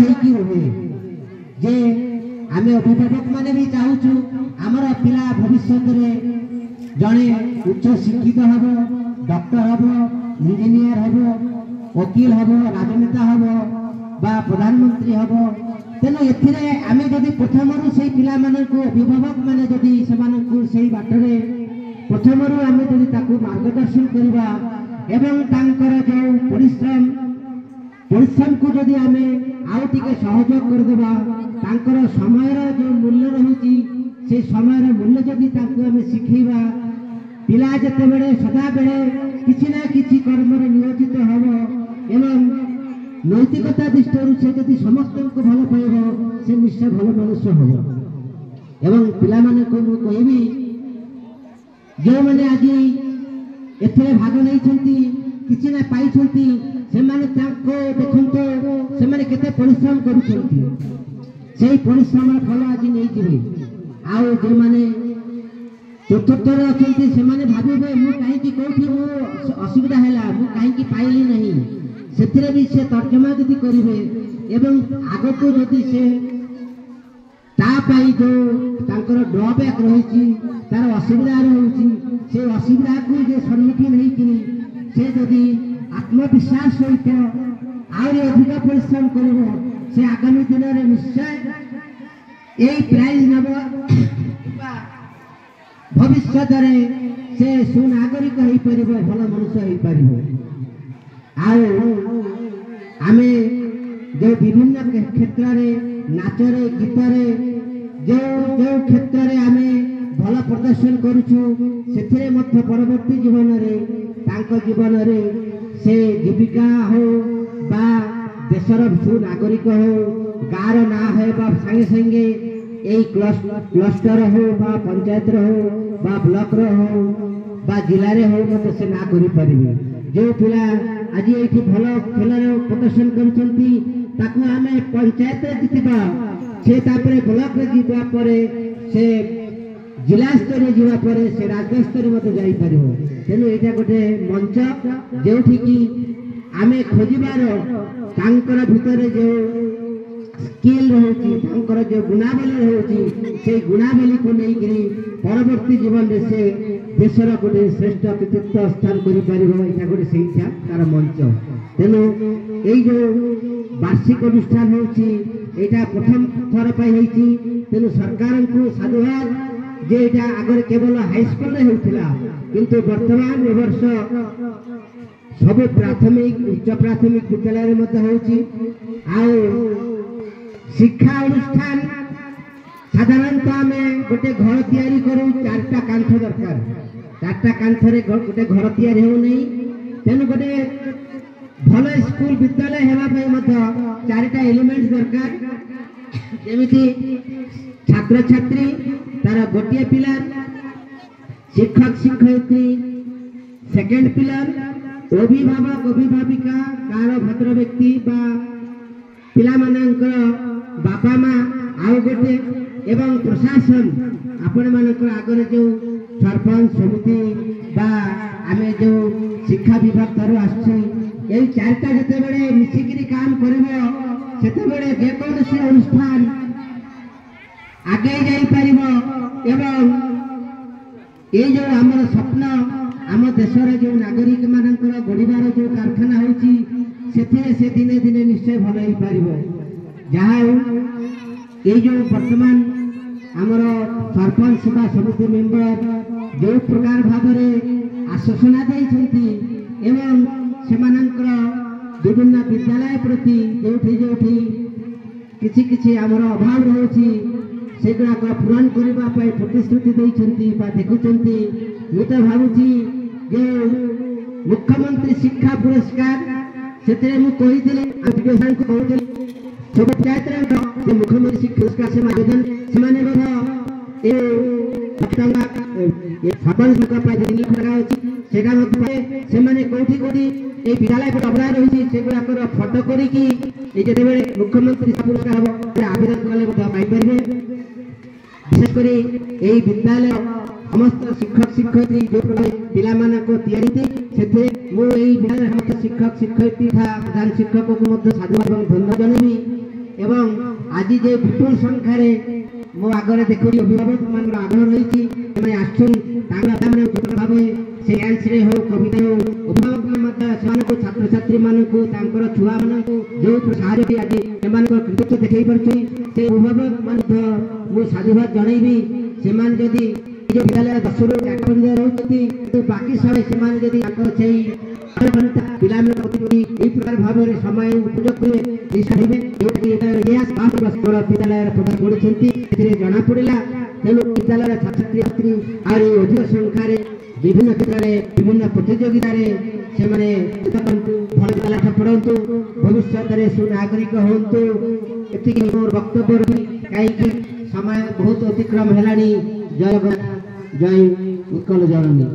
ହେଇକି ରୁहे जे आम अभिभावक माने भी चाहूँ आमर पिला भविष्य जड़े उच्च शिक्षित हम डॉक्टर हम इंजीनियर हम वकील हम राजनेता हम बा प्रधानमंत्री हम तेणु एमें जदि प्रथम से पिला अभिभावक मैंने जदि से बाटरे प्रथम आम जदि मार्गदर्शन करवा एवं तांकर जो परिश्रम को जदि आम आउ टिके सहयोग करदेवा तांकर समय जो मूल्य रही से समय मूल्य जदि आम शिखेबा पिला जिते बड़े सदा बेले किसी ना किसी कर्म नियोजित हम एवं नैतिकता दृष्टि से जदि समस्त को भल पाइब से निश्चय भल मनुष्य हम एवं पिला माने को कहबी जो मैंने आज एथे भाग नहीं किसी ना पाई से देखो से केते परिश्रम कर परिश्रम फल आज नहीं आउ जो मैंने चतुर्थ अच्छा से भावे मुझे कहीं कौटी असुविधा है मुझे पाइली नहीं से भी से तर्जमा जदि करेंगे एवं आग को जदि से जो ड्रबैक रही तार असुविधा रही से असुविधा को जो सम्मुखीन होती जदि आत्मविश्वास सहित आहरी अधिक परिश्रम कर से आगामी दिन में निश्चय यही प्राइज नब भविष्य से सुनागरिक हो पार भल मनुष्य हो पार आमे जो विभिन्न क्षेत्र में नाचरे गीतरे जो जो क्षेत्र में आमे भल प्रदर्शन करुचु परवर्ती जीवन जीवन से जीविका हो बा देशर सुनागरिक हो गाँव ना हो संगे संगे यही क्लस्टर हो बा पंचायत हो बा ब्लॉक हो बा जिले में हो मत से ना करें जो पिला आज ये भल खेल प्रदर्शन करें पंचायत जीतवा से ब्लॉक जावापर से जिला स्तर जावापर से राज्य स्तर मत जापर तेणु यहाँ गोटे मंच जो आम खोजार भितर जो स्किल रही जो गुणावली रही से गुणावली को लेकर परवर्ती जीवन में से देशर गोटे श्रेष्ठ कृतित्व स्थान कर गोटे से तार मंच तेणु ये जो वार्षिक अनुष्ठान होता प्रथम थर पर तेणु सरकार को साधुवाद जे यहाँ आगे केवल हाईस्कल होता किंतु वर्तमान ए वर्ष सब प्राथमिक उच्च प्राथमिक विद्यालय हो शिक्षा अनुष्ठान साधारणतः आम गोटे घर तैयारी करूँ 4टा कांथ दरकार 4टा कांथरे गोटे घर तैयारी होनी तेणु गोटे भल स्कूल विद्यालय होगापी 4टा एलिमेंट दरकार जमीती छात्र छात्री तार गोटे पिलार शिक्षक शिक्षयित्री सेकेंड पिलार अभिभावक अभिभाविका कार भद्र व्यक्ति बा पिला मानकर बापा माँ आउ गोटे एवं प्रशासन आपण मानकर आगे जो सरपंच समिति बा आम जो शिक्षा विभाग तरह आसि 4टा जिते मिसिकी काम कर जेकोसी अनुष्ठान आगे जापर एवं ये जो आमर स्वप्न आम देशर जो नागरिक मानकर गढ़ार जो कारखाना होती से दिने दिने निश्चय भल हो पार जहाँ ये जो वर्तमान आमर सरपंच बा समिति मेंबर जो प्रकार भाव आश्वासना देती एवं से विभिन्न विद्यालय प्रति जो किसी किसी आमर अभाव रही से गुड़ाक पूरण करने प्रतिश्रुति देखुं मुझे भावुची जो मुख्यमंत्री शिक्षा पुरस्कार से कहते सब पंचायत मुख्यमंत्री शिक्षा पुरस्कार से आवेदन से कौटी कौटी ये विद्यालय अबड़ा रही से गुड़ाकर फटो करी मुख्यमंत्री पुरस्कार हम आवेदन कले पाइपर विशेषकर यही विद्यालय समस्त शिक्षक शिक्षयित्री जो पिला को तैयारी से विद्यालय समस्त शिक्षक शिक्षयित्री प्रधान शिक्षक को साधुवाद धन्यवाद जनबी एवं आज जे विपुल संख्यार मो आगे देखो अभिभावक मान आग्रह रही भाव से डांस रे हो कविता हो अभिभावक छात्र छात्री मान छुआ मान जो साहय आज कृतित्व देखई पार्टी अभिभावक मान साधुवाद जनईबी से विद्यालय 10 ରୁ 8 पर्यंत रहते बाकी समय पिला प्रकार भाव समय उपयोग करेंगे विद्यालय प्रदान कर जना पड़ा तेणु विद्यालय छात्र छात्री आज अधिक संख्यार विभिन्न क्षेत्र में विभिन्न प्रतियोगिता भल पढ़ु भविष्य में सुनागरिक हूँ ये मोर वक्तव्य कहीं समय बहुत अतिक्रम है। जय जय उत्कल जननी।